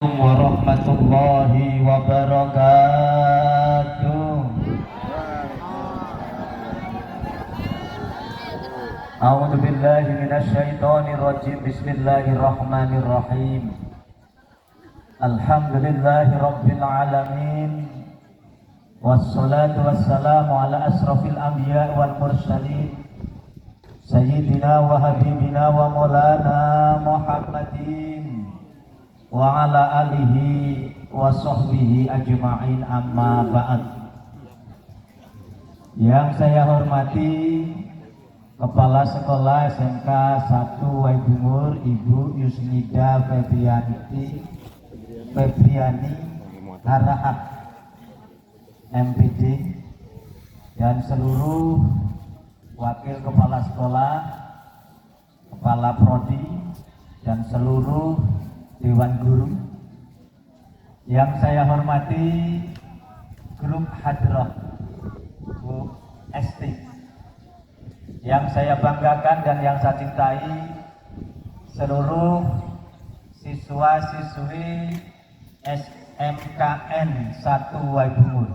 Warahmatullahi wabarakatuh. A'udzu billahi minasyaitonir rajim. Bismillahirrahmanirrahim. Alhamdulillahi rabbil alamin. Wassalatu wassalamu ala asrafil anbiya wal mursalin. Sayyidina wa habibina wa maulana Muhammadin wa ala alihi wa sahbihi ajma'in, amma ba'd. Yang saya hormati Kepala Sekolah SMK 1 Waibungur, Ibu Yusnida Febriani Harahap MPD, dan seluruh Wakil Kepala Sekolah, Kepala Prodi, dan seluruh Dewan Guru. Yang saya hormati Grup Hadrah Bu ST, yang saya banggakan dan yang saya cintai seluruh siswa-siswi SMKN 1 Waibungur.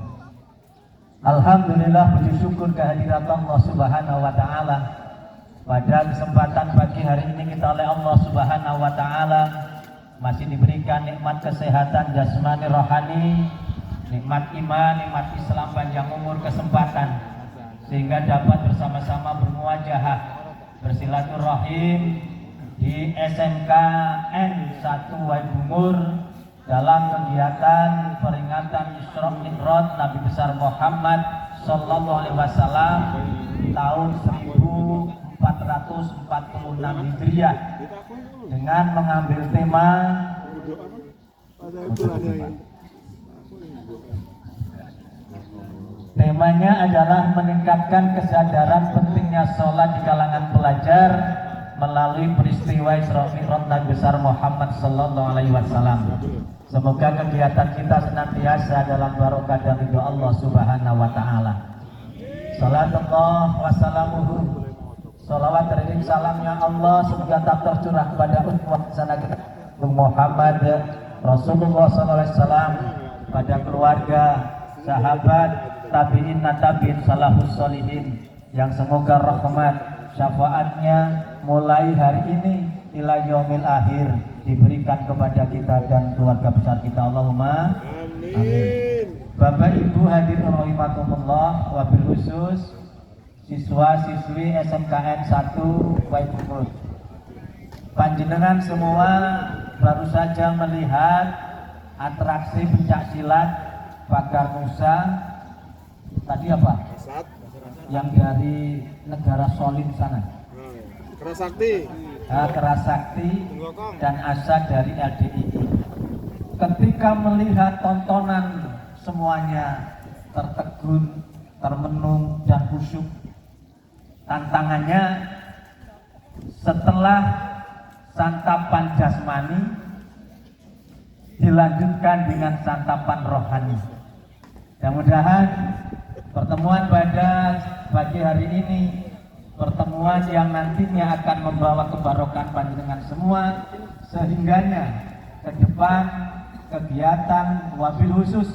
Alhamdulillah, puji syukur kehadirat Allah Subhanahu wa taala. Pada kesempatan pagi hari ini kita oleh Allah Subhanahu wa taala masih diberikan nikmat kesehatan jasmani rohani, nikmat iman, nikmat Islam, panjang umur, kesempatan, sehingga dapat bersama-sama bermuajahah, bersilaturahim di SMKN 1 Waibungur dalam kegiatan peringatan Isra Mi'raj Nabi besar Muhammad Sallallahu Alaihi Wasallam tahun 1446 Hijriah, dengan mengambil tema temanya adalah meningkatkan kesadaran pentingnya sholat di kalangan pelajar melalui peristiwa Isra Mi'raj Nabi besar Muhammad Sallallahu Alaihi Wasallam. Semoga kegiatan kita senantiasa dalam barokah dan ridho Allah Subhanahu wa taala. Salatullah wassalamuhu, salawat teriring salamnya Allah semoga tak tercurah kepada umat sana kita Muhammad Rasulullah SAW, pada keluarga, sahabat, tabi'in, tabi'in, salafus solihin, yang semoga rahmat syafaatnya mulai hari ini ila yaumil akhir diberikan kepada kita dan keluarga besar kita. Allahumma amin. Bapak Ibu hadirin rahimakumullah, wabil khusus siswa-siswi SMKN 1 Waibungur, panjenengan semua baru saja melihat atraksi pencak silat pagar Nusa tadi apa? Yang dari negara Solin sana. Kerasakti. Kerasakti dan Asad dari LDII. Ketika melihat tontonan semuanya tertegun, termenung dan khusyuk, tantangannya setelah santapan jasmani dilanjutkan dengan santapan rohani. Mudah-mudahan pertemuan pada pagi hari ini, pertemuan yang nantinya akan membawa kebarokan panjenengan semua, sehingganya ke depan kegiatan wabil khusus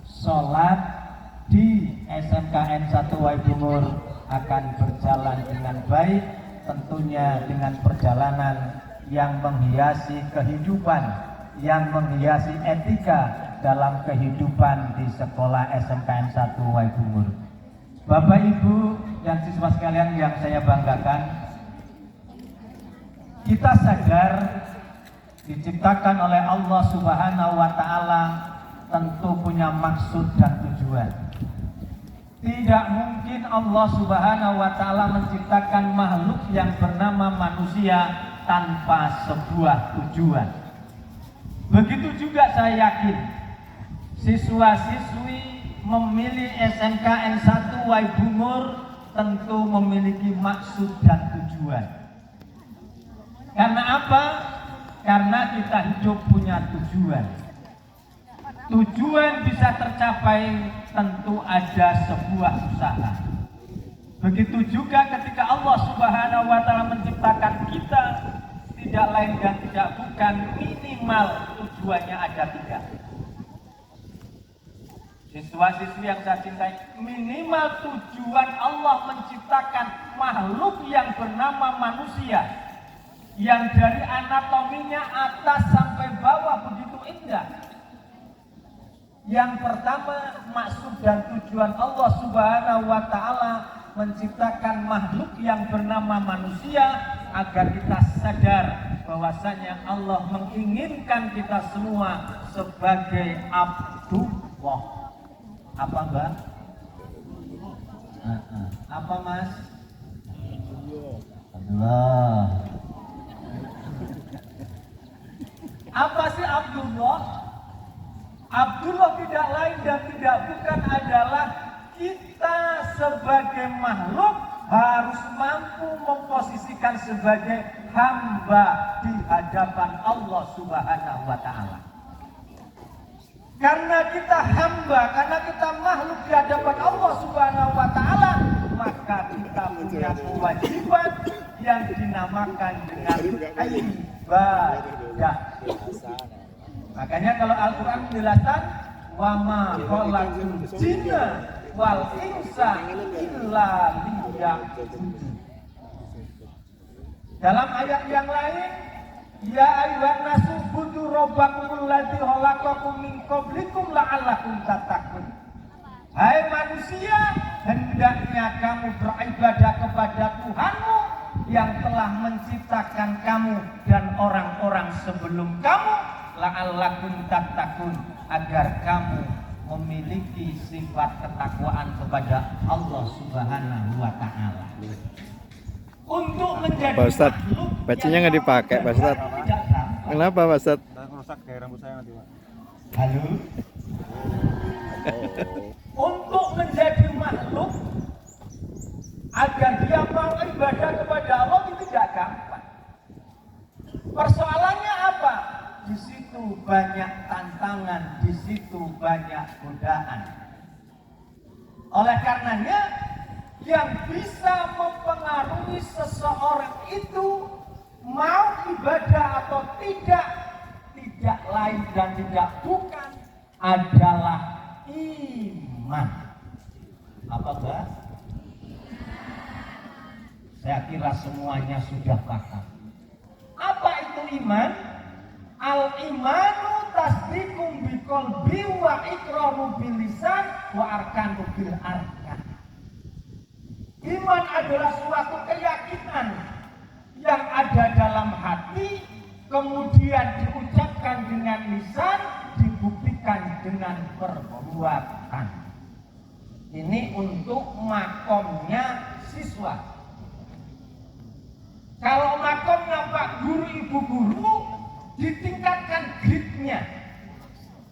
sholat di SMKN 1 Waibungur akan berjalan dengan baik, tentunya dengan perjalanan yang menghiasi kehidupan, yang menghiasi etika dalam kehidupan di sekolah SMKN 1 Waibungur. Bapak Ibu dan siswa sekalian yang saya banggakan, kita sadar diciptakan oleh Allah Subhanahu wa taala tentu punya maksud dan tujuan. Tidak mungkin Allah Subhanahu wa taala menciptakan makhluk yang bernama manusia tanpa sebuah tujuan. Begitu juga saya yakin siswa-siswi memilih SMKN 1 Waibungur tentu memiliki maksud dan tujuan. Karena apa? Karena kita hidup punya tujuan. Tujuan bisa tercapai tentu ada sebuah usaha. Begitu juga ketika Allah Subhanahu wa taala menciptakan kita, tidak lain dan tidak bukan minimal tujuan tujuannya ada 3. Siswa-siswi yang saya cintai, minimal tujuan Allah menciptakan makhluk yang bernama manusia, yang dari anatominya atas sampai bawah begitu indah. Yang pertama, maksud dan tujuan Allah Subhanahu wa Ta'ala menciptakan makhluk yang bernama manusia agar kita sadar bahwasanya Allah menginginkan kita semua sebagai abdullah. Apa Mbak? Apa Mas? Allah. Apa sih Abdullah? Abdullah tidak lain dan tidak bukan adalah kita sebagai makhluk harus mampu memposisikan sebagai hamba di hadapan Allah Subhanahu wa Ta'ala. Karena kita hamba, karena kita makhluk di hadapan Allah Subhanahu wa Ta'ala, maka kita punya kewajiban yang dinamakan dengan ibadah. Makanya kalau Al-Quran menjelaskan wa ma khalaqul jinna wal insa illa liya'budun. Dalam ayat yang lain, ya ayyuhan nasu budu rabbakumul ladzi khalaqakum min qablikum la'allakum tattaqun. Hai manusia, hendaknya kamu beribadah kepada Tuhanmu yang telah menciptakan kamu dan orang-orang sebelum kamu, la'allakum tattaqun, agar kamu memiliki sifat ketakwaan kepada Allah Subhanahu wa Ta'ala. Untuk menjadi Pak Ustadz, bajunya nggak dipakai Pak Ustadz. Kenapa Pak Ustadz? Rusak kayak rambut saya nanti Pak. Halo. Untuk menjadi makhluk agar dia mau ibadah kepada Allah itu tidak gampang. Persoalannya apa? Di situ banyak tantangan, di situ banyak godaan. Oleh karenanya, yang bisa mempengaruhi seseorang itu mau ibadah atau tidak lain dan tidak bukan adalah iman. Apa Mbak? Saya kira semuanya sudah paham. Apa itu iman? Al-imanu tasdiqum biqalbi wa iqraru bil lisan wa arkanu bil arkan. Iman adalah suatu keyakinan yang ada dalam hati, kemudian diucapkan dengan lisan, dibuktikan dengan perbuatan. Ini untuk makomnya siswa. Kalau makomnya Pak Guru, Ibu Guru, ditingkatkan grade-nya.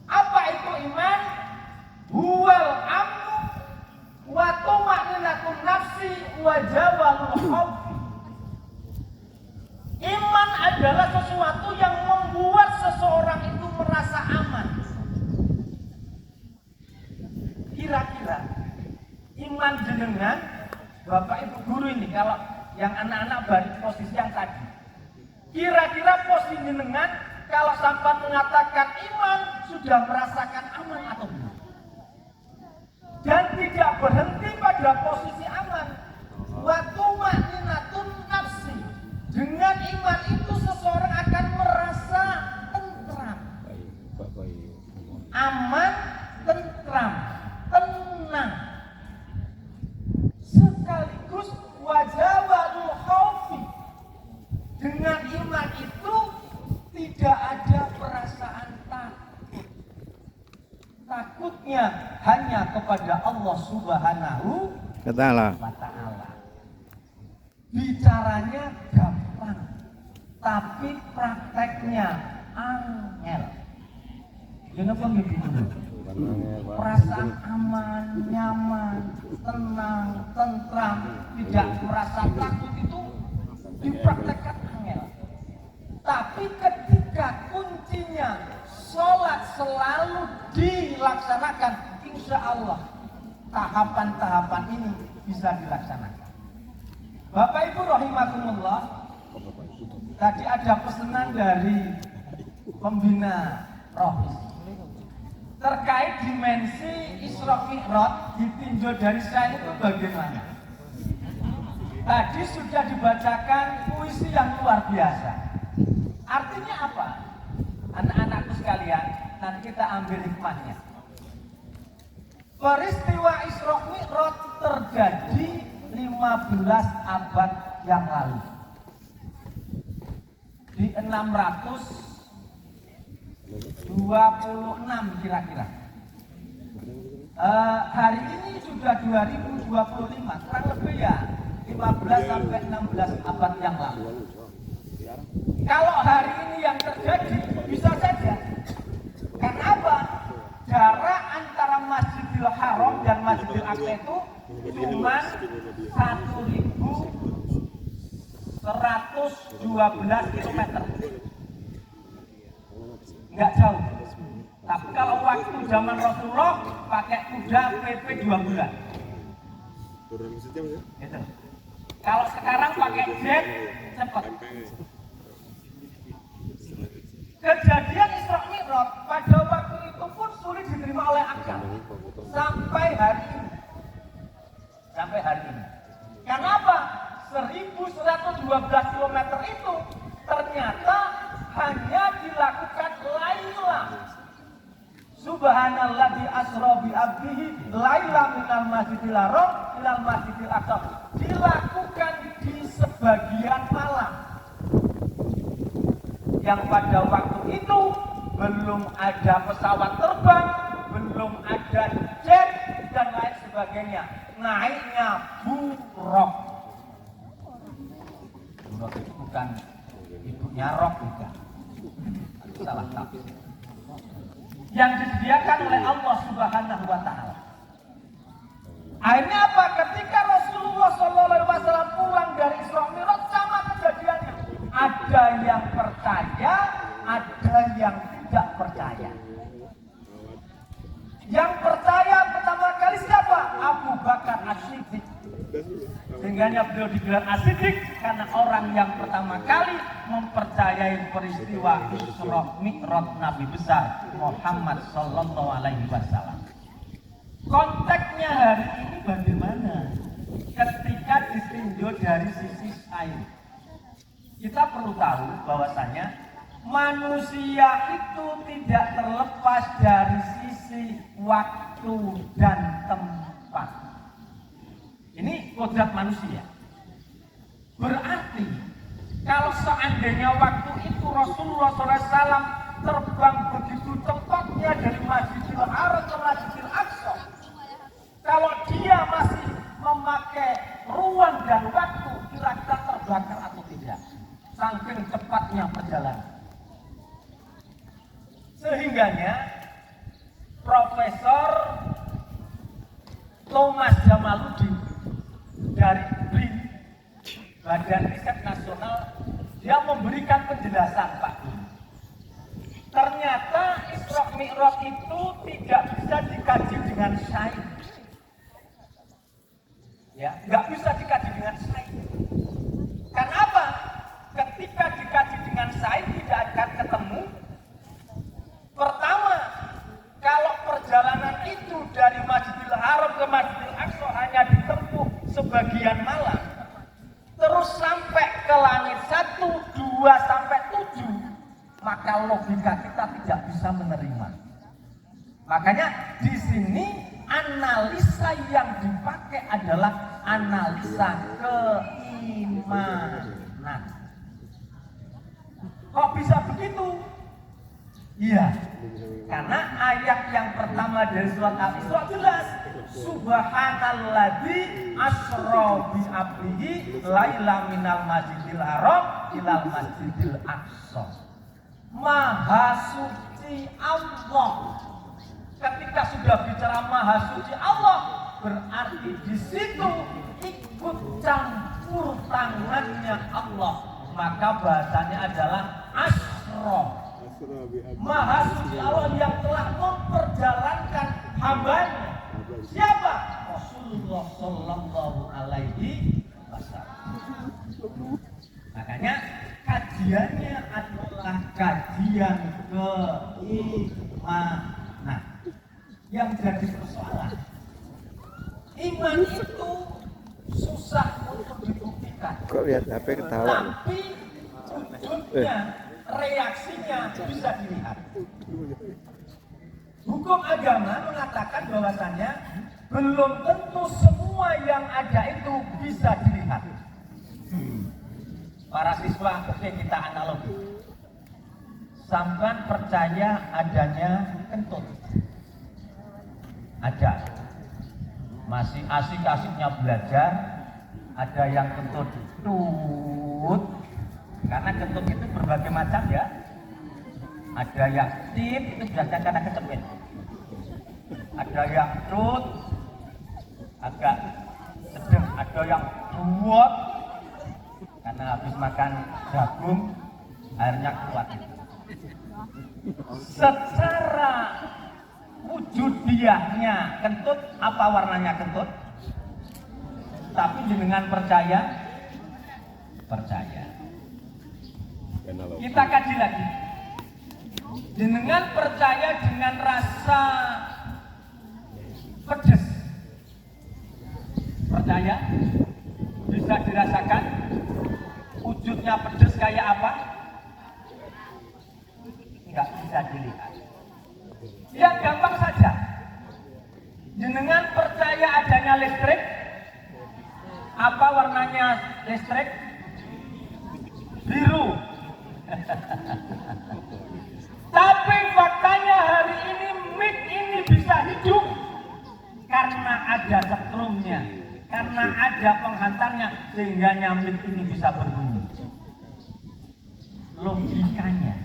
Apa itu iman? Huwal amnu wa tuma'ninatun nafsi wa jawalul khawfi. Iman adalah sesuatu yang membuat seseorang itu merasa aman. Kira-kira iman jenengan, Bapak Ibu Guru ini, kalau yang anak-anak balik posisi yang tadi, kira-kira posisi jenengan kalau sampai mengatakan iman sudah merasakan aman atau belum? Dan tidak berhenti pada posisi aman. Wa tuma'ninatun nafsi. Dengan iman itu seseorang akan merasa tentram, aman, tentram, tenang, sekaligus wajawalul khawfi. Dengan iman itu tidak ada perasaan takut. Takutnya hanya kepada Allah Subhanahu wa Ta'ala. Bicaranya gampang, tapi prakteknya angel. Kenapa begitu? Perasaan aman, nyaman, tenang, tentram, tidak merasa takut itu dipraktekkan angel. Tapi ketika kuncinya sholat selalu dilaksanakan, insya Allah tahapan-tahapan ini bisa dilaksanakan. Bapak Ibu rahimakumullah, tadi ada pesanan dari pembina Rohis. Terkait dimensi Isra Mi'raj ditinjau dari saya itu bagaimana? Tadi sudah dibacakan puisi yang luar biasa. Artinya apa? Anak-anakku sekalian, nanti kita ambil hikmahnya. Peristiwa Isra Mi'raj terjadi 15 abad yang lalu. Di 626 kira-kira. Hari ini sudah 2025, kurang lebih ya 15 sampai 16 abad yang lalu. Kalau hari ini yang terjadi bisa saja. Kenapa? Jarak antara Masjidil Haram dan Masjidil Aqsa itu cuma 1.112 km. Nggak jauh. Tapi kalau waktu zaman Rasulullah pakai kuda PP 2 bulan. Gitu. Kalau sekarang pakai jet cepat. Kejadian Isra Mi'raj pada waktu itu pun sulit diterima oleh akal sampai hari ini. Sampai hari ini. Kenapa? 1.112 km itu ternyata hanya dilakukan lailan. Subhanalladzi asra bi 'abdihi lailan minal masjidil haram ilal masjidil aqsa. Dilakukan di sebagian malam. Yang pada waktu itu belum ada pesawat terbang, belum ada jet dan lain sebagainya. Naiknya buruk. Buruk itu bukan ibunya rok juga. Salah tafsir. Yang disediakan oleh Allah Subhanahu wa taala. Akhirnya apa? Ketika Rasulullah SAW pulang dari Isra Mi'raj sama kejadiannya. Ada yang percaya, ada yang tidak percaya. Yang percaya pertama kali siapa? Abu Bakar As-Siddiq. Sehingga beliau digelar As-Siddiq karena orang yang pertama kali mempercayai peristiwa Isra Mi'raj Nabi besar Muhammad Sallallahu Alaihi Wasallam. Konteksnya hari ini bagaimana? Ketika ditinjau dari sisi sains, kita perlu tahu bahwasanya manusia itu tidak terlepas dari sisi waktu dan tempat. Ini kodrat manusia. Berarti kalau seandainya waktu itu Rasulullah SAW terbang begitu cepatnya dari Masjidil Haram ke Masjidil Aqsa, kalau dia masih memakai ruang dan waktu, kira-kira terbakar atau tidak? Saking cepatnya perjalanan. Sehingganya Profesor Thomas Jamaluddin dari BRIN, Badan Riset Nasional, dia memberikan penjelasan, Pak. Ternyata Isra Mi'raj itu tidak bisa dikaji dengan sains. Ya, nggak bisa dikaji dengan sains. Karena apa? Ketika dikaji dengan sains tidak akan ketemu. Pertama, kalau perjalanan itu dari Masjidil Haram ke Masjidil Aqsa hanya ditempuh sebagian malam, terus sampai ke langit 1, 2 sampai 7, maka logika kita tidak bisa menerima. Makanya di sini analisa yang dipakai adalah analisa keimanan. Kok bisa begitu? Iya, karena ayat yang pertama dari surat Al-Isra jelas, Subhanalladzi asra bi 'abdihi lailan minal masjidil haram ilal masjidil aqsa. Maha suci Allah. Ketika sudah bicara maha suci Allah, berarti di situ ikut campur tangannya Allah. Maka bahasanya adalah asra. Maha suci Allah yang telah memperjalankan hambanya. Siapa? Rasulullah Sallallahu Alaihi Wasallam. Makanya kajiannya adalah kajian keimanan. Nah, yang jadi persoalan, iman itu susah untuk dibuktikan. Kok lihat HP ketawa? Tapi wujudnya, reaksinya bisa dilihat. Hukum agama mengatakan bahwasannya belum tentu semua yang ada itu bisa dilihat. Para siswa, oke kita analogi. Sampan percaya adanya kentut. Ada. Masih asik-asiknya belajar, ada yang kentut tut. Karena kentut itu berbagai macam ya. Ada yang tit, itu biasanya karena kecepit. Ada yang tut, agak sedang. Ada yang ruwet, karena habis makan jagung, airnya kuat. Secara wujudiahnya kentut, apa warnanya kentut? Tapi dengan percaya. Kita kaji lagi. Dengan percaya dengan rasa pedas. Percaya? Bisa dirasakan? Wujudnya pedas kayak apa? Enggak bisa dilihat. Ya gampang saja. Jenengan percaya adanya listrik? Apa warnanya listrik? Biru. Tapi faktanya hari ini mic ini bisa hidup karena ada setrumnya, karena ada penghantarnya, sehingga mic ini bisa berbunyi. Logikanya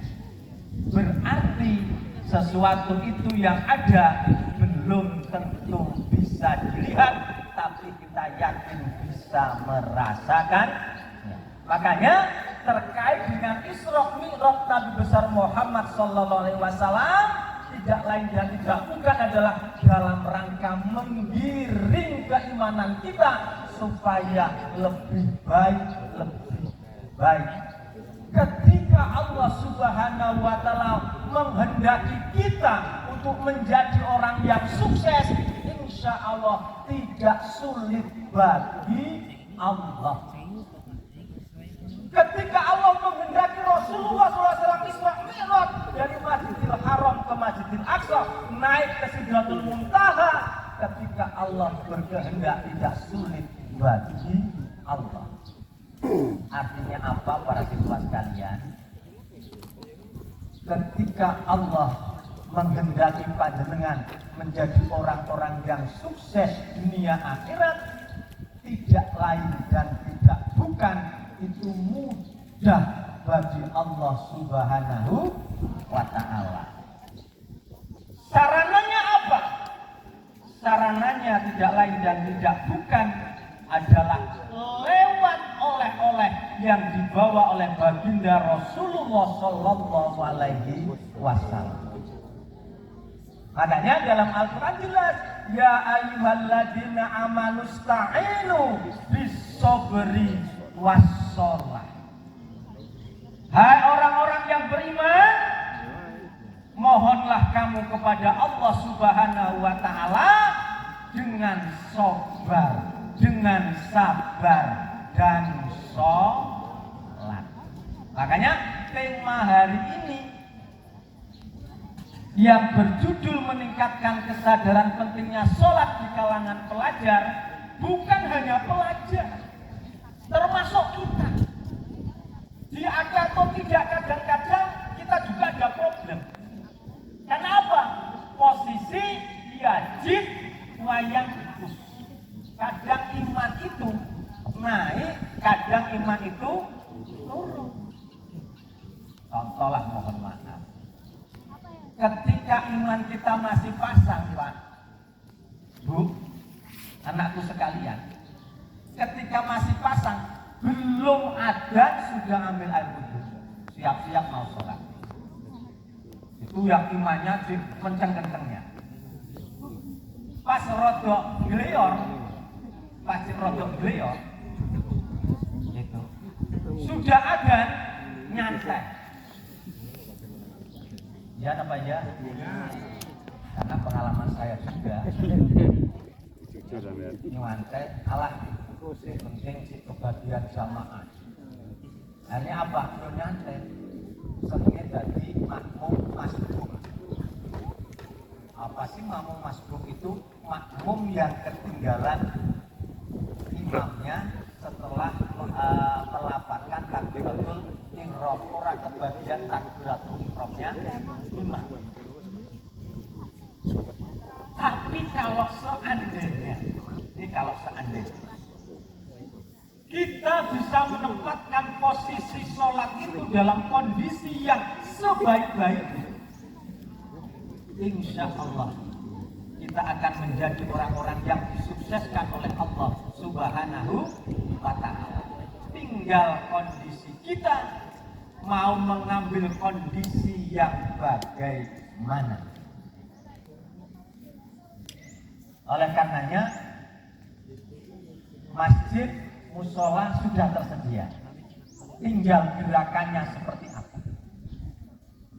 berarti sesuatu itu yang ada belum tentu bisa dilihat, tapi kita yakin bisa merasakan. Makanya terkait dengan Isra Mi'raj Nabi besar Muhammad sallallahu alaihi wasallam tidak lain dan tidak bukan adalah dalam rangka menggiring keimanan kita supaya lebih baik. Ketika Allah Subhanahu wa taala menghendaki kita untuk menjadi orang yang sukses, insya Allah tidak sulit bagi Allah. Ketika Allah menghendaki Rasulullah SAW Isra Mi'raj dari Masjidil Haram ke Masjidil Aqsa, naik ke Sidratul Muntaha, ketika Allah berkehendak tidak sulit bagi Allah. Artinya apa para siswa sekalian? Ketika Allah menghendaki panjenengan menjadi orang-orang yang sukses dunia akhirat, tidak lain dan tidak bukan itu mudah bagi Allah Subhanahu wa ta'ala. Sarananya apa? Sarananya tidak lain dan tidak bukan adalah lewat oleh-oleh yang dibawa oleh baginda Rasulullah sallallahu alaihi wasallam. Makanya dalam Al-Quran jelas, ya ayyuhalladzina amanu sta'inu bis-sabri was-shalah. Hai orang-orang yang beriman, mohonlah kamu kepada Allah Subhanahu wa taala dengan sabar dan sholat. Makanya tema hari ini yang berjudul meningkatkan kesadaran pentingnya sholat di kalangan pelajar, bukan hanya pelajar, termasuk kita. Ada atau tidak, kadang-kadang kita juga ada problem. Kenapa? Posisi yajib wayang tikus. Kadang iman itu naik, kadang iman itu turun. Contohlah, mohon maaf. Ketika iman kita masih pasang, Pak, Bu, anakku sekalian, ketika masih pasang, belum ada sudah ambil air wudhu, siap-siap mau sholat. Itu yang imannya kenceng-kencengnya. Pas rodok geleor, itu sudah ada nyantai. Ya apa ya? sama saya juga. Jujur sampean. Nyuante alah sing penting si kebahagiaan jamaah. Ini apa? Nyuante senengnya jadi makmum masbuk. Apa sih makmum masbuk itu? Makmum yang ketinggalan imamnya setelah melafalkan takbiratul ihram, ora kebagian takbiratul ihramnya imam. Tapi kalau seandainya kita bisa menempatkan posisi sholat itu dalam kondisi yang sebaik-baiknya, insya Allah kita akan menjadi orang-orang yang disukseskan oleh Allah Subhanahu wa Ta'ala. Tinggal kondisi kita mau mengambil kondisi yang bagaimana. Oleh karenanya masjid musola sudah tersedia, tinggal gerakannya seperti apa.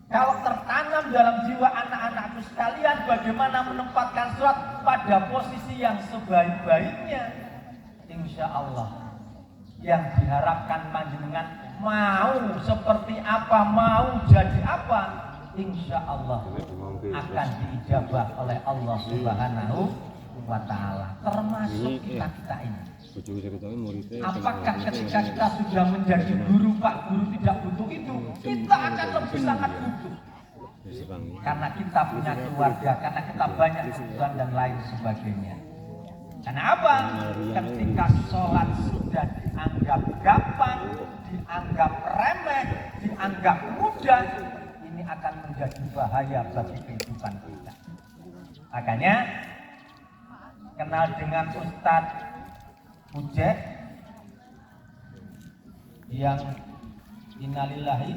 Kalau tertanam dalam jiwa anak-anakku sekalian bagaimana menempatkan sholat pada posisi yang sebaik-baiknya, insya Allah yang diharapkan panjenengan mau seperti apa, mau jadi apa, insya Allah akan diijabah oleh Allah Subhanahu wa Ta'ala, termasuk kita ini. Apakah ketika kita sudah menjadi guru, Pak Guru tidak butuh itu, kita akan lebih sangat butuh. Karena kita punya keluarga, karena kita banyak kebutuhan dan lain sebagainya. Karena apa? Ketika sholat sudah dianggap gampang, dianggap remeh, dianggap mudah, ini akan menjadi bahaya bagi kehidupan kita. Makanya kenal dengan Ustadz Ujek yang innalillahi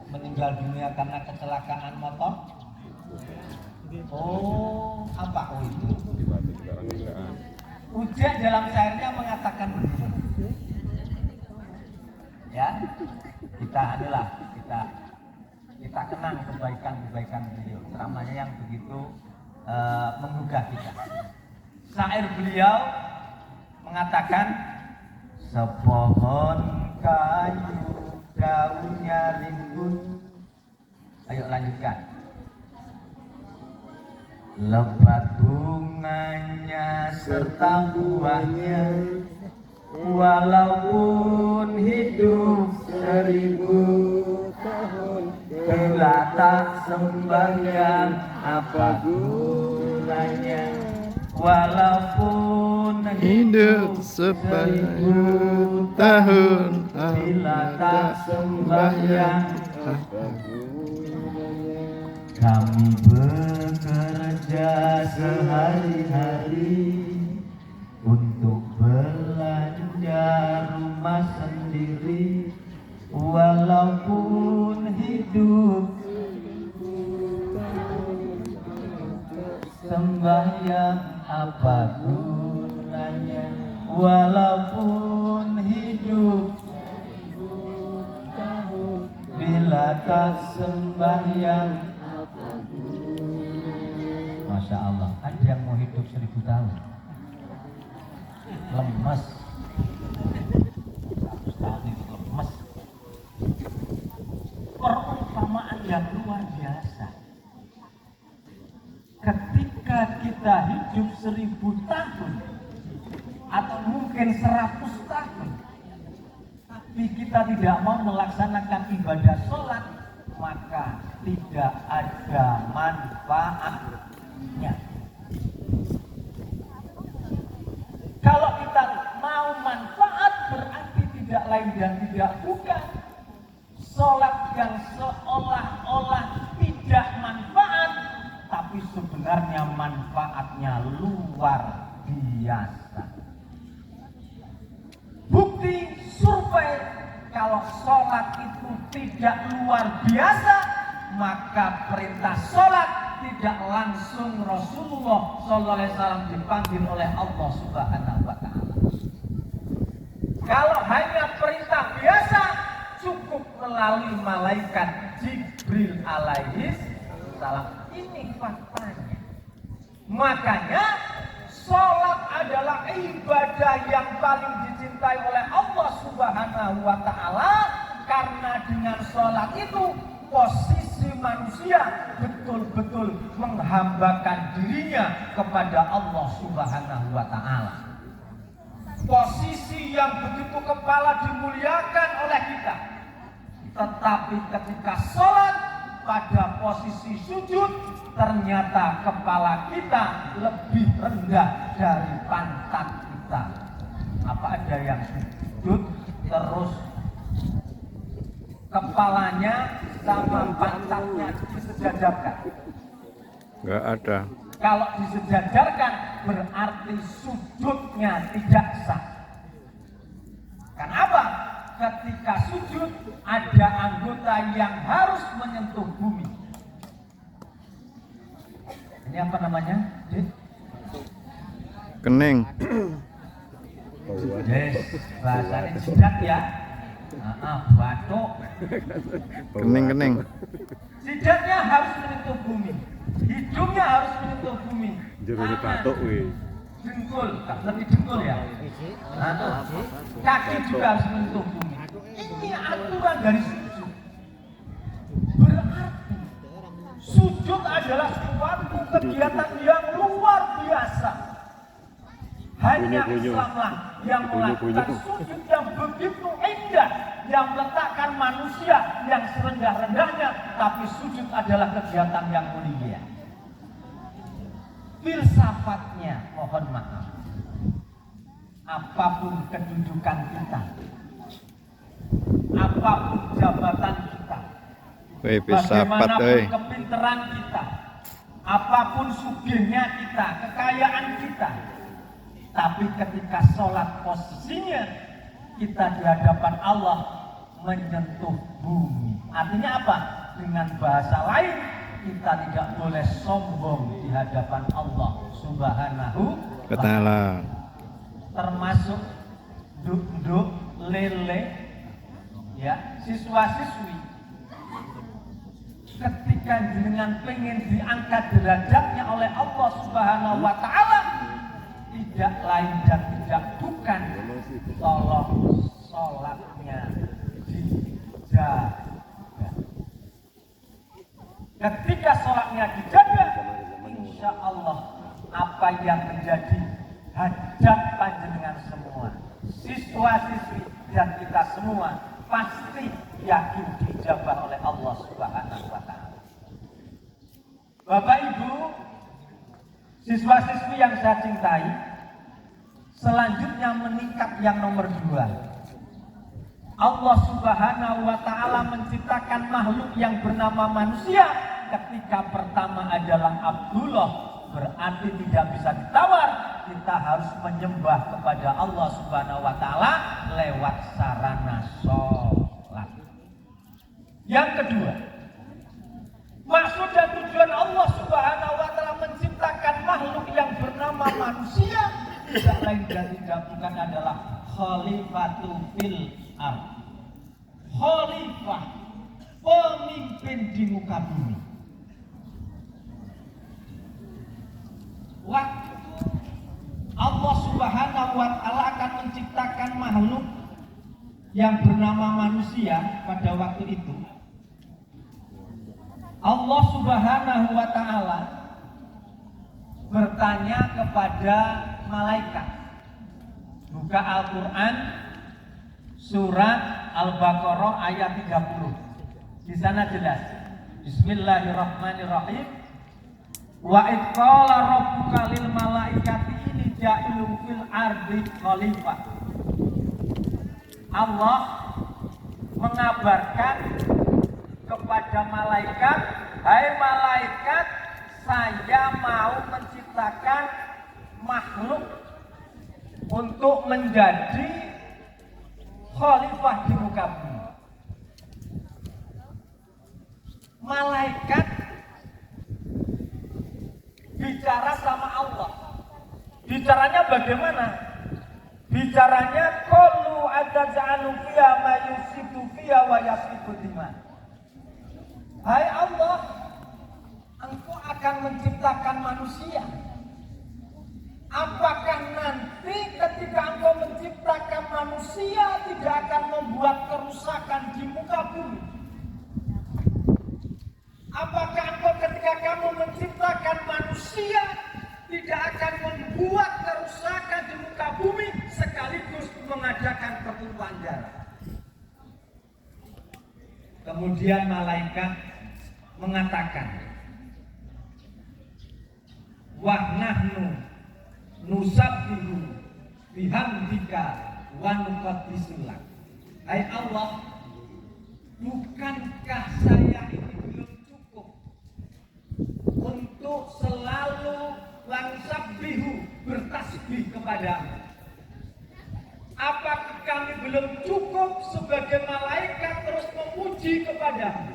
meninggal dunia karena kecelakaan motor. Oh, apa itu? Ujek dalam syairnya mengatakan begini. Ya, kita kenang kebaikan beliau, ceramahnya yang begitu menggugah kita. Syair beliau mengatakan, sepohon kayu daunnya rimbun. Ayo lanjutkan. Lebat bunganya serta buahnya, walaupun hidup 1000 tahun, bila tak sembahyang apa gunanya. Walaupun Hidup 1000 tahun, bila tak sembahyang. Kami bekerja sehari-hari untuk belanja rumah sendiri, walaupun hidup sembahyang apa gunanya. Walaupun hidup bila tak sembahyang. Masya Allah, ada yang mau hidup 1000 tahun. Lemes. 100 tahun itu lemes. Perumpamaan yang luar biasa. Ketika kita hidup 1000 tahun atau mungkin 100 tahun, tapi kita tidak mau melaksanakan ibadah sholat, maka tidak ada manfaatnya. Kalau kita mau manfaat, berarti tidak lain dan tidak bukan sholat yang seolah-olah tidak manfaat, tapi sebenarnya manfaatnya luar biasa. Bukti survei, kalau sholat itu tidak luar biasa, maka perintah sholat tidak langsung Rasulullah SAW dipanggil oleh Allah Subhanahu wa Ta'ala. Kalau hanya perintah biasa, cukup melalui malaikat Jibril alaihi salam. Ini faktanya. Makanya sholat adalah ibadah yang paling dicintai oleh Allah Subhanahu wa Ta'ala, karena dengan sholat itu posisi manusia betul-betul menghambakan dirinya kepada Allah Subhanahu wa Ta'ala. Posisi yang begitu kepala dimuliakan oleh kita, tetapi ketika sholat pada posisi sujud, ternyata kepala kita lebih rendah dari pantat kita. Apa ada yang sujud terus kepalanya sama pantatnya disejajarkan? Enggak ada. Kalau disejajarkan berarti sujudnya tidak sah. Kenapa? Ketika sujud ada anggota yang harus menyentuh bumi. Ini apa namanya? Kening. Yes, bahasanya jidat ya. Batuk. Kening. Jidatnya harus menyentuh bumi. Hidungnya harus menyentuh bumi. Dengkul, lebih dengkul ya. Kaki juga harus menyentuh bumi. Ini aturan dari sujud. Berarti sujud adalah suatu kegiatan yang luar biasa. Hanya Islamlah yang melakukan sujud yang begitu indah, yang meletakkan manusia yang serendah-rendahnya, tapi sujud adalah kegiatan yang mulia. Filsafatnya, mohon maaf, apapun kedudukan kita, apapun jabatan kita, bagaimanapun kepinteran kita, apapun sugihnya kita, kekayaan kita, tapi ketika sholat posisinya kita di hadapan Allah menyentuh bumi. Artinya apa? Dengan bahasa lain, kita tidak boleh sombong di hadapan Allah Subhanahu wa Ta'ala. Termasuk duk-duk, lele, ya, siswa-siswi. Ketika dengan pengen diangkat derajatnya oleh Allah Subhanahu wa Ta'ala, tidak lain dan tidak bukan tolong sholatnya dijaga. Ketika sholatnya dijaga, insya Allah apa yang menjadi hajat panjenengan semua, siswa-siswi dan kita semua pasti yakin dijabah oleh Allah Subhanahu wa Ta'ala. Bapak Ibu, siswa-siswi yang saya cintai, selanjutnya meningkat yang nomor 2. Allah Subhanahu wa Ta'ala menciptakan makhluk yang bernama manusia. Ketika pertama adalah Abdullah, berarti tidak bisa ditawar. Kita harus menyembah kepada Allah Subhanahu wa Ta'ala lewat sarana sholat. Yang kedua, maksud dan tujuan Allah Subhanahu wa Ta'ala menciptakan makhluk yang bernama manusia tidak lain dan tidak bukan adalah khalifatul fil ardh. Khalifah, pemimpin di muka bumi. Waktu Allah Subhanahu wa Ta'ala akan menciptakan makhluk yang bernama manusia pada waktu itu, Allah Subhanahu wa Ta'ala bertanya kepada malaikat. Buka Al-Quran surat Al-Baqarah ayat 30. Di sana jelas. Bismillahirrahmanirrahim. Wa idh qala rabbuka lil malaikati inni ja'ilun fil ardi khalifah. Allah mengabarkan kepada malaikat, hai malaikat, saya mau menciptakan makhluk untuk menjadi khalifah di muka bumi. Malaikat bicara sama Allah. Bicaranya bagaimana? Bicaranya qalu atja'alu fiha ma yusidu fiha wa yasfiku dima. Hai Allah, Engkau akan menciptakan manusia Apakah nanti ketika engkau menciptakan manusia tidak akan membuat kerusakan di muka bumi? Apakah engkau ketika kamu menciptakan manusia tidak akan membuat kerusakan di muka bumi sekaligus mengadakan pertumpahan darah? Kemudian malaikat mengatakan, wa nahnu nusabbihu bihamdika wa nuqaddisu lak. Hai Allah, bukankah saya ini belum cukup untuk selalu langsabbihu bertasbih kepadamu? Apakah kami belum cukup sebagai malaikat terus memuji kepadamu?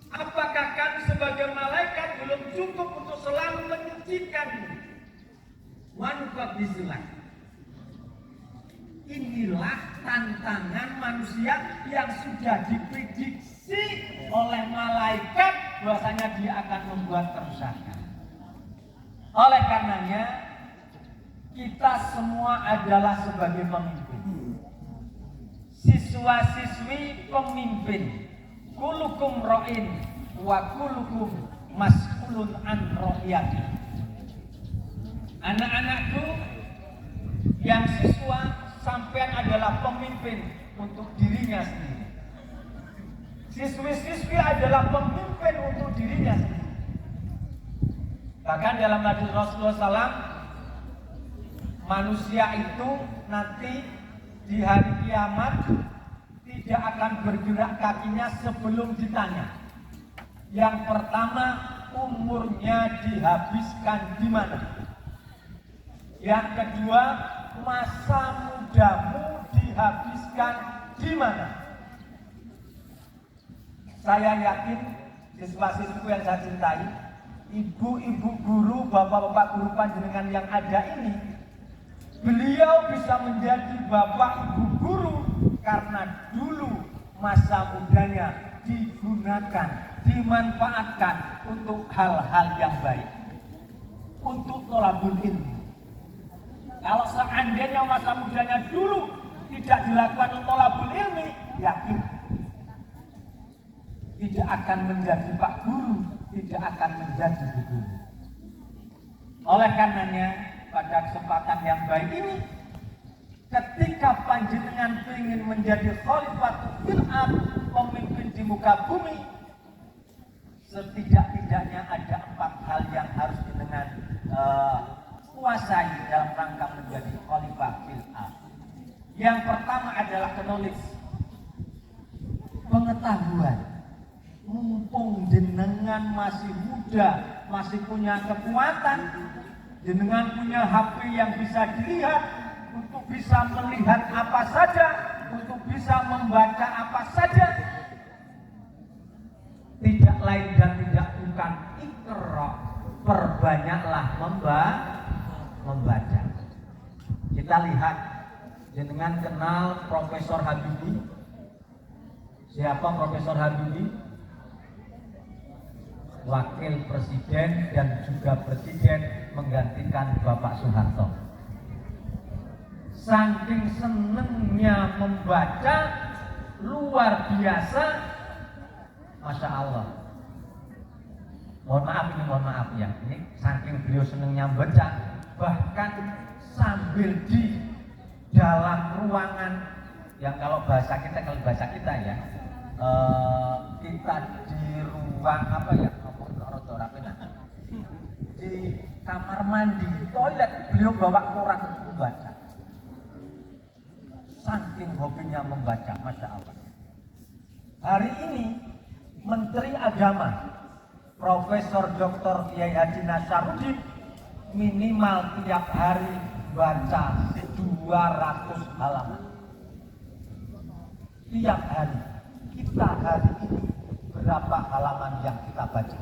Apakah kami sebagai malaikat belum cukup untuk selalu menyucikanmu? Wanufat bisilah. Inilah tantangan manusia yang sudah diprediksi oleh malaikat bahwasanya dia akan membuat kerusakan. Oleh karenanya kita semua adalah sebagai pemimpin. Siswa-siswi pemimpin. Kulukum ra'in wa kulukum mas'ulun an ra'yati. Anak-anakku yang siswa, sampean adalah pemimpin untuk dirinya sendiri. Siswi-siswi adalah pemimpin untuk dirinya sendiri. Bahkan dalam hadis Rasulullah SAW, manusia itu nanti di hari kiamat tidak akan bergerak kakinya sebelum ditanya. Yang pertama, umurnya dihabiskan di mana? Yang kedua, masa mudamu dihabiskan di mana? Saya yakin siswa-siswiku yang saya cintai, ibu-ibu guru, bapak-bapak guru panjenengan yang ada ini, beliau bisa menjadi bapak ibu guru karena dulu masa mudanya digunakan, dimanfaatkan untuk hal-hal yang baik, untuk thalabul ilmi. Kalau seandainya masa mudanya dulu tidak dilakukan untuk thalabul ilmi, yakin tidak akan menjadi pak guru, tidak akan menjadi guru. Oleh karenanya pada kesempatan yang baik ini, ketika panjenengan ingin menjadi khalifatul fil ard, pemimpin di muka bumi, setidak-tidaknya ada 4 hal yang harus jenengan kuasai dalam rangka menjadi khalifah fil ard. Yang pertama adalah knowledge, pengetahuan. Mumpung jenengan masih muda, masih punya kekuatan, jenengan punya HP yang bisa dilihat, untuk bisa melihat apa saja, untuk bisa membaca apa saja. Tidak lain dan tidak bukan Iqra, perbanyaklah membaca. Kita lihat, jenengan kenal Profesor Habibie? Siapa Profesor Habibie? Wakil Presiden dan juga Presiden menggantikan Bapak Soeharto. Saking senengnya membaca, luar biasa, Masya Allah. Mohon maaf ya, ini saking beliau senengnya membaca, bahkan sambil di dalam ruangan, yang kalau bahasa kita ya, kita di ruang apa ya, di kamar mandi, toilet, beliau bawa koran untuk membaca. Saking hobinya membaca, Masya Allah. Hari ini Menteri Agama Profesor Dr. Kiai Haji Nasaruddin minimal tiap hari baca 200 halaman. Tiap hari. Kita hari ini berapa halaman yang kita baca?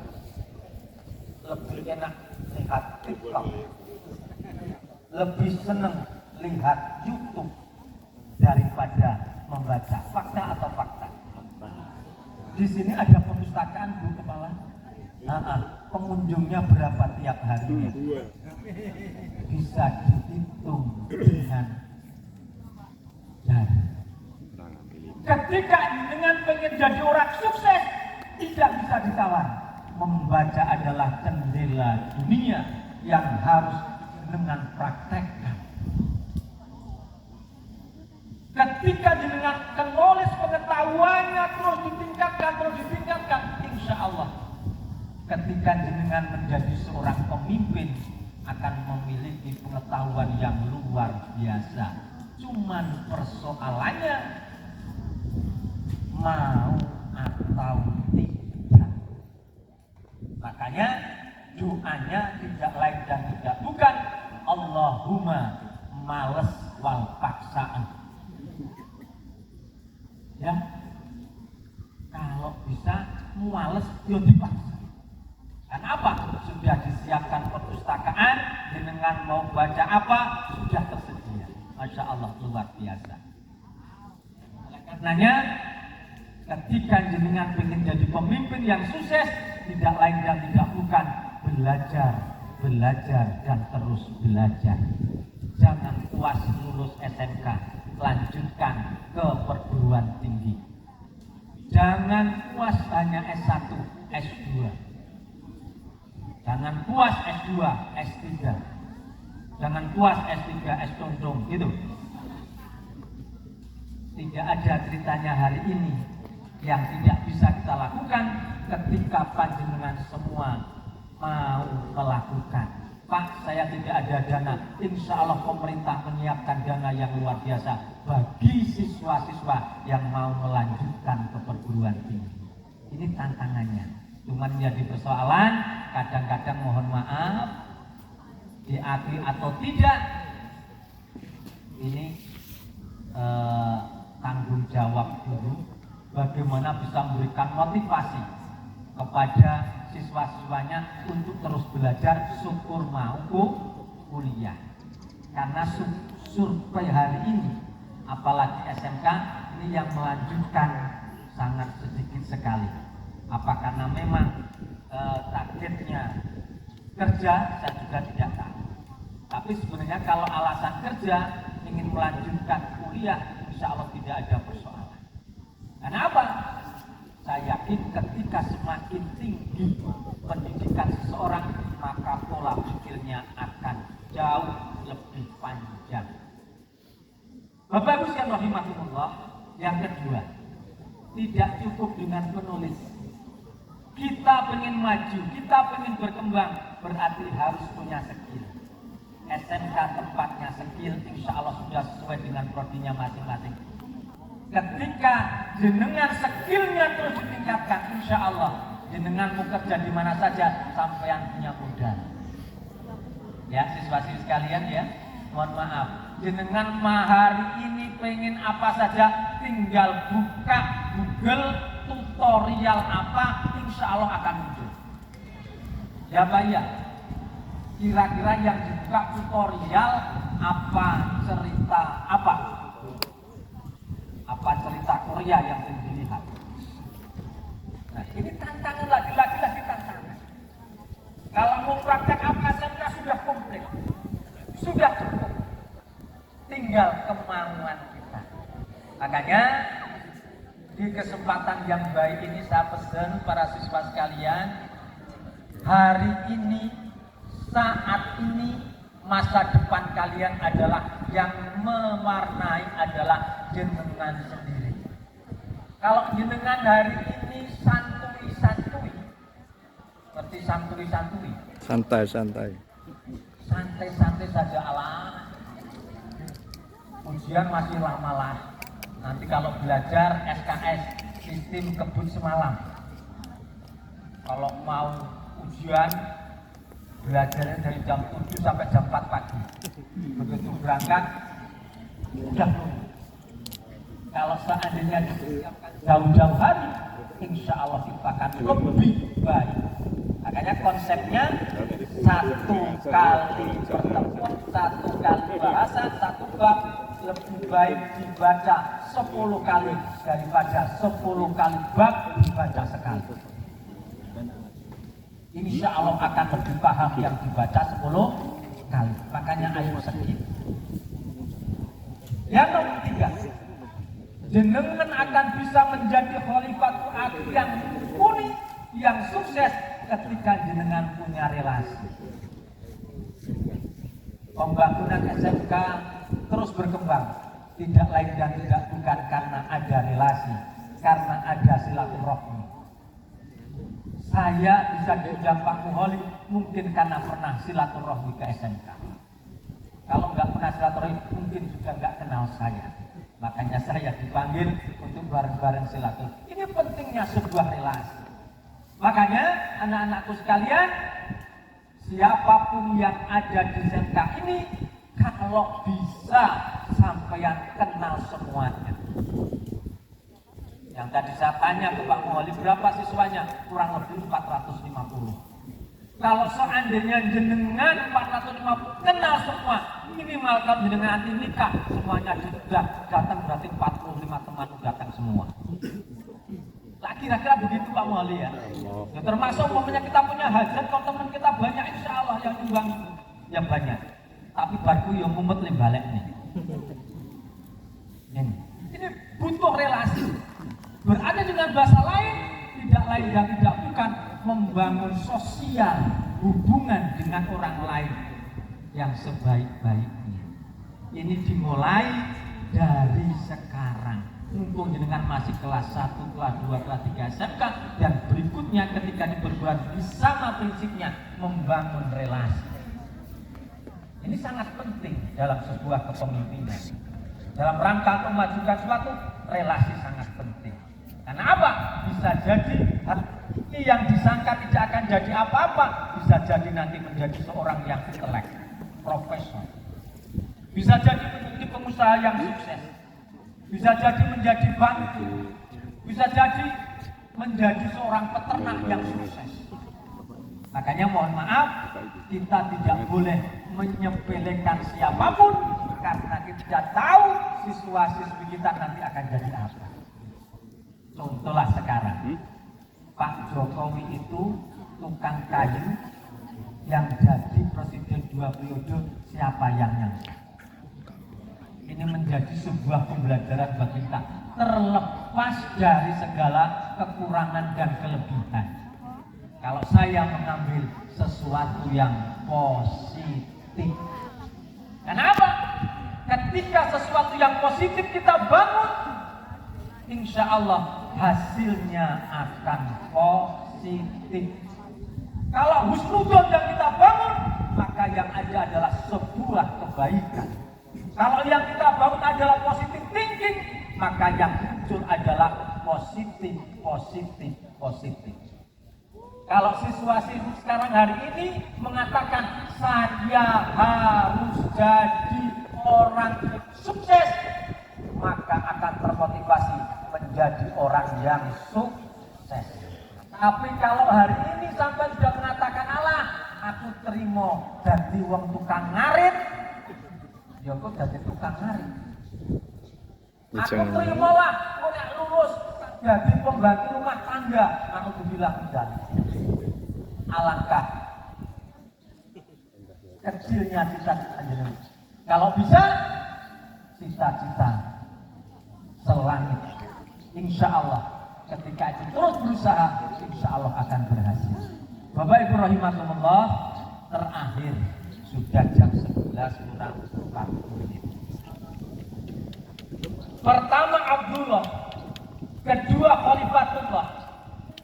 Lebih enak lihat TikTok, lebih seneng lihat YouTube daripada membaca. Fakta atau fakta? Di sini ada perpustakaan, Bu Kepala. pengunjungnya berapa tiap harinya? Bisa dihitung dengan jari. Ketika dengan pengen jadi orang sukses, tidak bisa ditawar. Membaca adalah jendela dunia yang harus dengan praktekkan. Ketika dengan knowledge pengetahuannya terus ditingkatkan, insya Allah ketika jenengan menjadi seorang pemimpin akan memiliki pengetahuan yang luar biasa. Cuman persoalannya mau atau tidak. Makanya doanya tidak lain dan tidak bukan Allahumma males wal paksaan. Ya, kalau bisa males yo dipaksa. Kenapa? Sudah disiapkan perpustakaan, jenengan mau baca apa sudah tersedia. Masya Allah, luar biasa. Oleh karenanya, ketika jenengan ingin jadi pemimpin yang sukses, tidak lain dan tidak bukan belajar dan terus belajar. Jangan puas lulus SMK, lanjutkan ke perguruan tinggi. Jangan puas hanya S1, S2. Jangan puas S2, S3. Jangan puas S3, S condong, gitu. Tidak ada ceritanya hari ini yang tidak bisa kita lakukan ketika panjenengan semua mau melakukan. Pak, saya tidak ada dana. Insya Allah pemerintah menyiapkan dana yang luar biasa bagi siswa-siswa yang mau melanjutkan ke perguruan tinggi. Ini tantangannya. Cuman menjadi persoalan, kadang-kadang mohon maaf, diakui atau tidak, ini tanggung jawab guru bagaimana bisa memberikan motivasi kepada siswa-siswanya untuk terus belajar, syukur mau kuliah. Karena survei hari ini, apalagi SMK, ini yang melanjutkan sangat sedikit sekali. Apa karena memang targetnya kerja, saya juga tidak tahu. Tapi sebenarnya kalau alasan kerja, ingin melanjutkan kuliah, insya Allah tidak ada persoalan. Kenapa? Saya yakin ketika semakin tinggi pendidikan seseorang, maka pola pikirnya akan jauh lebih panjang. Bapak Ibu sekalian rahimahumullah, yang kedua, tidak cukup dengan penulis. Kita pengen maju, kita pengen berkembang, berarti harus punya skill. SMK tempatnya skill, insya Allah sudah sesuai dengan prodinya masing-masing. Ketika jenengan skillnya terus ditingkatkan, insya Allah jenengan mau kerja di mana saja sampai yang punya modal. Ya, siswa-siswi sekalian ya, mohon maaf, jenengan hari ini pengen apa saja, tinggal buka Google tutorial apa, insya Allah akan muncul. Ya Pak ya, kira-kira yang dibuka tutorial apa, cerita apa? Apa cerita Korea yang dilihat? Nah, ini tantangan lagi tantangan. Kalau mau praktek apa saja sudah komplit, sudah cukup. Tinggal kemauan kita. Makanya di kesempatan yang baik ini saya pesan para siswa sekalian, hari ini, saat ini, masa depan kalian adalah yang mewarnai adalah jenengan sendiri. Kalau jenengan hari ini santuy-santuy, seperti santuy-santuy, santai-santai saja Allah. Ujian masih lama lah. Nanti kalau belajar SKS, sistem kebut semalam. Kalau mau ujian, belajarnya dari jam 7 sampai jam 4 pagi. Begitu berangkat, udah. Kalau seandainya disiapkan jauh-jauh hari, insya Allah kita akan lebih baik. Makanya konsepnya satu kali pertemuan, satu kali bahasan, satu bab lebih baik dibaca 10 kali daripada 10 kali bab dibaca sekali. insya Allah akan lebih paham yang dibaca 10 kali. Makanya ayo sedikit. Yang nomor 3, jenengan akan bisa menjadi khalifatul akhir yang unik, yang sukses ketika jenengan punya relasi. Pembangunan SMK terus berkembang, tidak lain dan tidak bukan karena ada relasi, karena ada silaturahmi. Saya bisa diundang Pak Muholi mungkin karena pernah silaturahmi ke SMK. Kalau nggak pernah silaturahmi mungkin juga nggak kenal saya. Makanya saya dipanggil untuk bareng-bareng silaturahmi. Ini pentingnya sebuah relasi. Makanya anak-anakku sekalian, siapapun yang ada di SMK ini, kalau bisa sampeyan kenal semuanya. Yang tadi saya tanya ke Pak Muholi, berapa siswanya? Kurang lebih 450. Kalau seandainya jenengan 450 kenal semua, minimal kalau jenengan nanti nikah semuanya sudah datang, berarti 45 teman datang semua. Nah, kira-kira begitu Pak Muholi ya. Ya termasuk umpamanya kita punya hajat, kalau teman kita banyak, insya Allah yang nyumbang yang banyak. Tapi barku yang mumet balik nih. Ini butuh relasi. Berada dengan bahasa lain, tidak lain dan tidak bukan membangun sosial hubungan dengan orang lain yang sebaik-baiknya. Ini dimulai dari sekarang. Mumpung dengan masih kelas 1, kelas 2, kelas 3 SMK, dan berikutnya ketika di perguruan tinggi sama prinsipnya membangun relasi. Ini sangat penting dalam sebuah kepemimpinan. Dalam rangka memajukan suatu relasi sangat penting. Karena apa? Bisa jadi hati yang disangka tidak akan jadi apa-apa, bisa jadi nanti menjadi seorang yang intelek, profesor. Bisa jadi menjadi pengusaha yang sukses. Bisa jadi menjadi bantu. Bisa jadi menjadi seorang peternak yang sukses. Makanya mohon maaf, kita tidak boleh menyepelekan siapapun karena kita tidak tahu siswa-siswi kita nanti akan jadi apa. Contohlah sekarang, Pak Jokowi itu tukang kayu yang jadi presiden 2 periode, siapa yang nyangka? Ini menjadi sebuah pembelajaran bagi kita, terlepas dari segala kekurangan dan kelebihan. Kalau saya mengambil sesuatu yang positif. Kenapa? Ketika sesuatu yang positif kita bangun, insya Allah hasilnya akan positif. Kalau husnudon yang kita bangun, maka yang ada adalah sebuah kebaikan. Kalau yang kita bangun adalah positif thinking, maka yang muncul adalah positif. Kalau siswa-siswi sekarang hari ini mengatakan saya harus jadi orang sukses, maka akan termotivasi menjadi orang yang sukses. Tapi kalau hari ini sampai sudah mengatakan Allah, aku terima jadi wong tukang ngarit, ya kok jadi tukang ngarit. Aku terima lah, kok nek lulus jadi pembantu rumah tangga, aku bilang tidak. Alangkah kecilnya cita-cita jenengan. Kalau bisa cita-cita selangit, insya Allah ketika itu terus berusaha, insya Allah akan berhasil. Bapak Ibu rahimakumullah, terakhir sudah jam 11 kurang 40 menit. Pertama Abdullah, kedua Khalifatullah,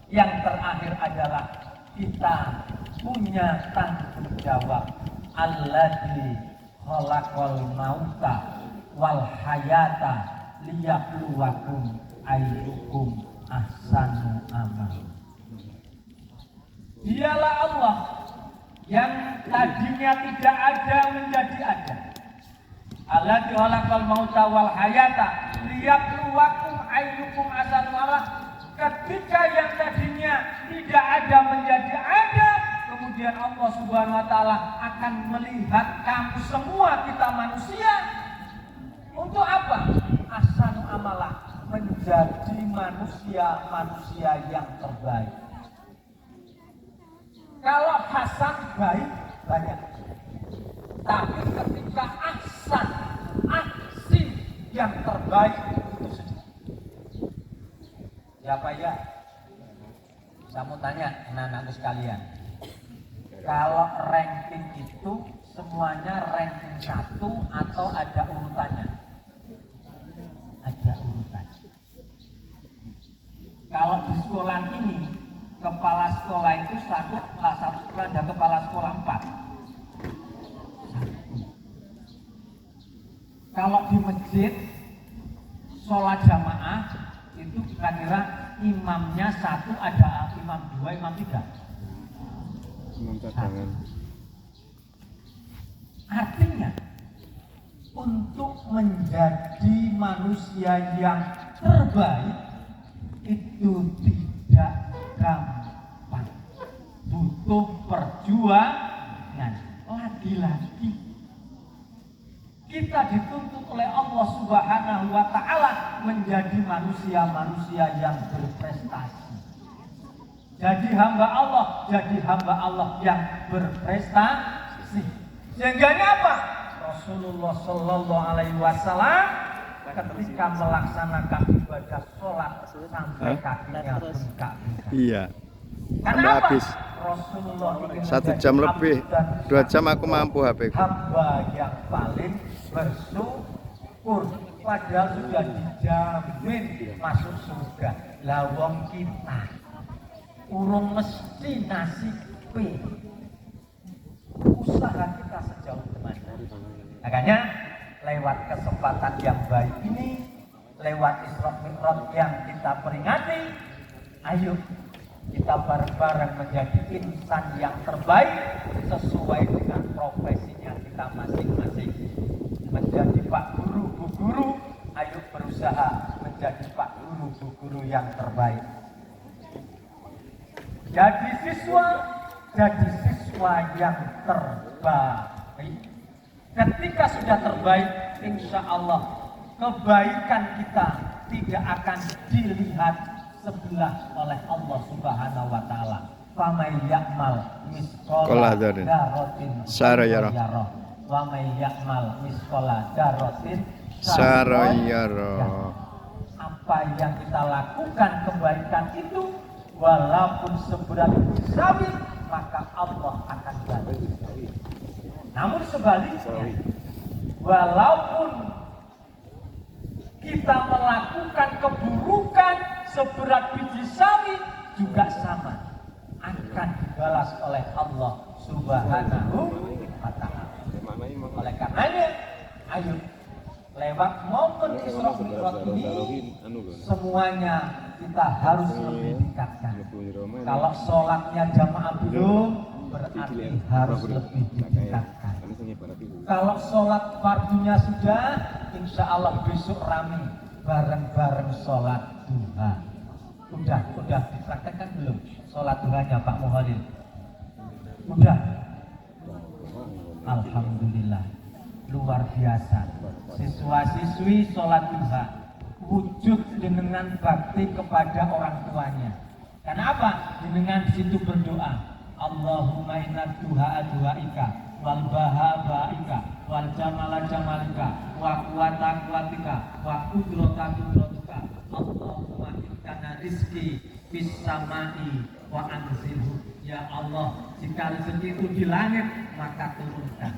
yang terakhir adalah kita punya tanggung jawab. Alladzi khalaqal mauta wal hayata liyabluwakum ayyukum ahsanu amala. Dialah Allah yang tadinya tidak ada menjadi ada. Alladzi khalaqal mauta wal hayata liyabluwakum ayyukum ahsanu amala. Ketika yang tadinya tidak ada menjadi ada, kemudian Allah Subhanahu wa taala akan melihat kamu semua, kita manusia, untuk apa? Ahsanu amala, menjadi manusia yang terbaik. Kalau hasan baik banyak. Tapi ketika ahsan, aksi yang terbaik itu sedikit. Ya Pak ya, saya mau tanya anak-anakku sekalian. Kalau ranking itu semuanya ranking 1 atau ada urutannya? Ada urutan. Kalau di sekolah ini, kepala sekolah itu satu sekolah ada kepala sekolah 4. Kalau di masjid sholat jamaah itu kira-kira imamnya 1, ada imam 2, imam 3. Imam cadangan. Artinya untuk menjadi manusia yang terbaik itu tidak gampang, butuh perjuangan. Lagi-lagi kita dituntut oleh Allah Subhanahu wa Ta'ala menjadi manusia-manusia yang berprestasi. Jadi hamba Allah yang berprestasi. Sehingga apa? Rasulullah Shallallahu Alaihi Wasallam ketika melaksanakan ibadah sholat sampai kakinya bengkak. Iya. Karena apa? Habis. Rasulullah ingin 1 jam lebih, 2 jam aku mampu HP ku. hamba yang paling bersyukur, padahal sudah dijamin masuk surga. Lawang kita urung mesti nasibe. Usaha kita sejauh mana? Makanya lewat kesempatan yang baik ini, lewat Isra Mi'raj yang kita peringati, ayo kita bareng-bareng menjadi insan yang terbaik sesuai dengan profesinya kita masing-masing. Menjadi Pak Guru, Bu Guru, ayo berusaha menjadi Pak Guru, Bu Guru yang terbaik. Jadi siswa yang terbaik. Ketika sudah terbaik, insya Allah kebaikan kita tidak akan dilihat sebelah oleh Allah Subhanahu wa Ta'ala. Famay ya'mal misqala dzarratin sarayara wa may ya'mal misqala dzarratin sarayara. Apa yang kita lakukan kebaikan itu walaupun seberat sawi, maka Allah akan balas. Namun sebaliknya, walaupun kita melakukan keburukan seberat biji sawi juga sama, akan dibalas oleh Allah Subhanahu wa Ta'ala. Oleh karenanya, ayo lewat momen Isra Mi'raj ini semuanya kita harus lebih tingkatkan. Kalau sholatnya jamaah belum, berarti harus lebih ditingkatkan. Kalau sholat fardunya sudah, insya Allah besok rame bareng-bareng sholat duha. Udah dipraktekkan belum sholat duhanya Pak Muharrir? Udah. Alhamdulillah, luar biasa. Siswa-siswi sholat duha wujud dengan bakti kepada orang tuanya. Karena apa? Dengan situ berdoa, Allahumma inna duha duhaika wal baha baika wal jamala jamalika wa quwata quwatika wa qudrata qudratika. Allahumma ikana rizki bis samai wa anzilhu. Ya Allah, jika rezeki itu di langit maka turunkan.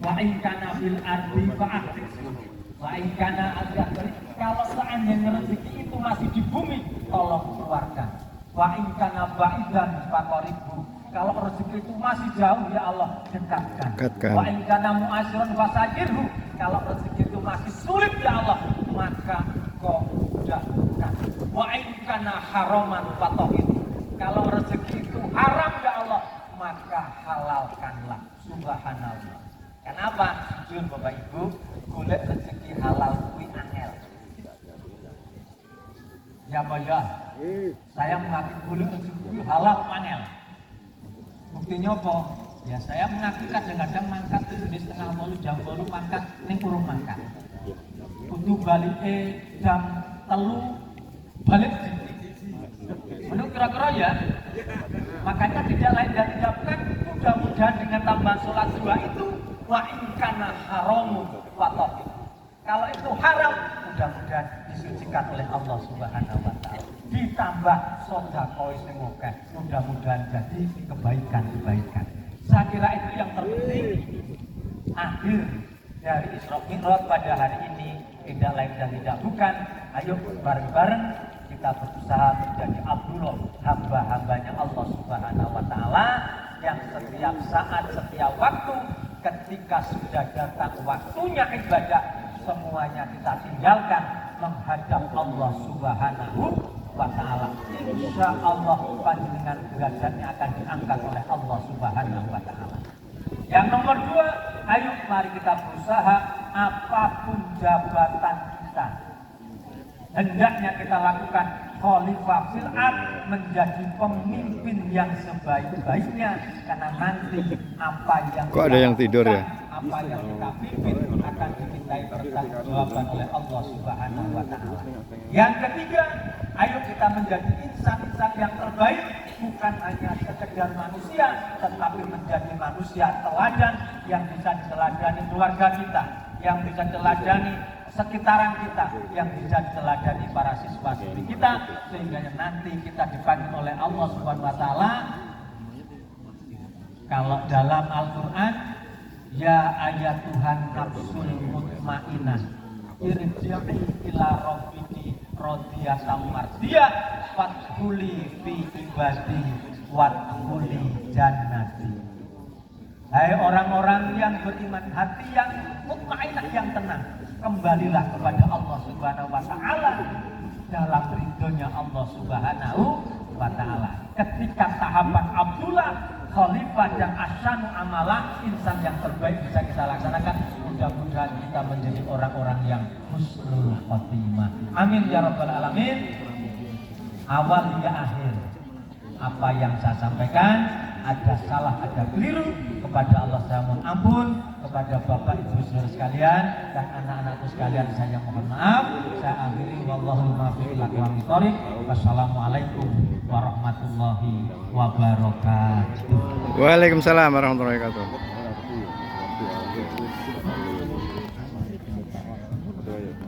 Wa ikana fil ardi fa'akhrizhu. Wa ikana ada, kalau seandainya rezeki itu masih di bumi, tolong keluarkan. Wa ikana ba'idan faqaribhu. Kalau rezeki itu masih jauh, ya Allah dekatkan. Wa ikana mu'asyiran fasajirhu. Kalau rezeki itu masih sulit, ya Allah, maka kau mudahkan. Wa ikana haraman fatahhirhu. Kalau rezeki itu haram, ya Allah, maka halalkanlah. Subhanallah. Kenapa? Jujur Bapak Ibu, golek rezeki halal kuwi angel. Ya Pak ya, saya mengaku golek rezeki halal angel. Buktinya apa? Ya saya mengaku kadang-kadang mangkat jenis tengah 8 jam 8 mangkat ning urung mangkat. Kudu balike jam 3 balik. Menurut kira-kira ya, Makanya tidak lain dan tidak bukan, mudah-mudahan dengan tambahan sholat 2 itu wa in kana haramun wa tauhid. Kalau itu haram, mudah-mudahan disucikan oleh Allah Subhanahu wa taala. Ditambah sedekah sing akeh, mudah-mudahan jadi kebaikan-kebaikan. Saya kira itu yang terpenting. Akhir dari Isra Mi'raj pada hari ini tidak lain dan tidak bukan, ayo bareng-bareng kita berusaha menjadi Abdullah, hamba-hambanya Allah Subhanahu wa taala yang setiap saat, setiap waktu ketika sudah datang waktunya ibadah, semuanya kita tinggalkan menghadap Allah Subhanahu wa taala. Insya Allah panjenengan derajatnya akan diangkat oleh Allah Subhanahu wa taala. Yang nomor 2, ayo mari kita berusaha apapun jabatan kita, hendaknya kita lakukan khalifah fil ard, menjadi pemimpin yang sebaik-baiknya, karena nanti apa yang Kok ada yang tidur ya? Apa yang kita pimpin akan dimintai pertanggungjawaban oleh Allah Subhanahu wa taala. Yang ketiga, ayo kita menjadi insan-insan yang terbaik, bukan hanya sekedar manusia, tetapi menjadi manusia teladan yang bisa diteladani keluarga kita, yang bisa diteladani sekitaran kita, yang bisa diteladani para siswa-siswi kita, sehingga nanti kita dipanggil oleh Allah Subhanahu wa taala. Kalau dalam Al-Qur'an, ya ayat Tuhan nafsul mutmainnah irji'i ila rabbiki radiyatan mardiyah fadkhuli fi ibadi wadkhuli jannati. Hai orang-orang yang beriman, hati yang mutmainnah, yang tenang, kembalilah kepada Allah Subhanahu wa taala dalam ridhonya Allah Subhanahu wa taala. Ketika tahapan Abdullah, khalifah yang asyanu amalah, insan yang terbaik bisa kita laksanakan. Mudah-mudahan kita menjadi orang-orang yang husnul khotimah. Amin ya rabbal alamin. Awal hingga akhir apa yang saya sampaikan, ada salah, ada keliru, kepada Allah saya mohon ampun, kepada Bapak Ibu saudara sekalian dan anak-anakku sekalian saya mohon maaf. Saya akhiri, wallahu muwaffiq ila aqwamit thoriq. Wassalamualaikum warahmatullahi wabarakatuh. Waalaikumsalam warahmatullahi wabarakatuh.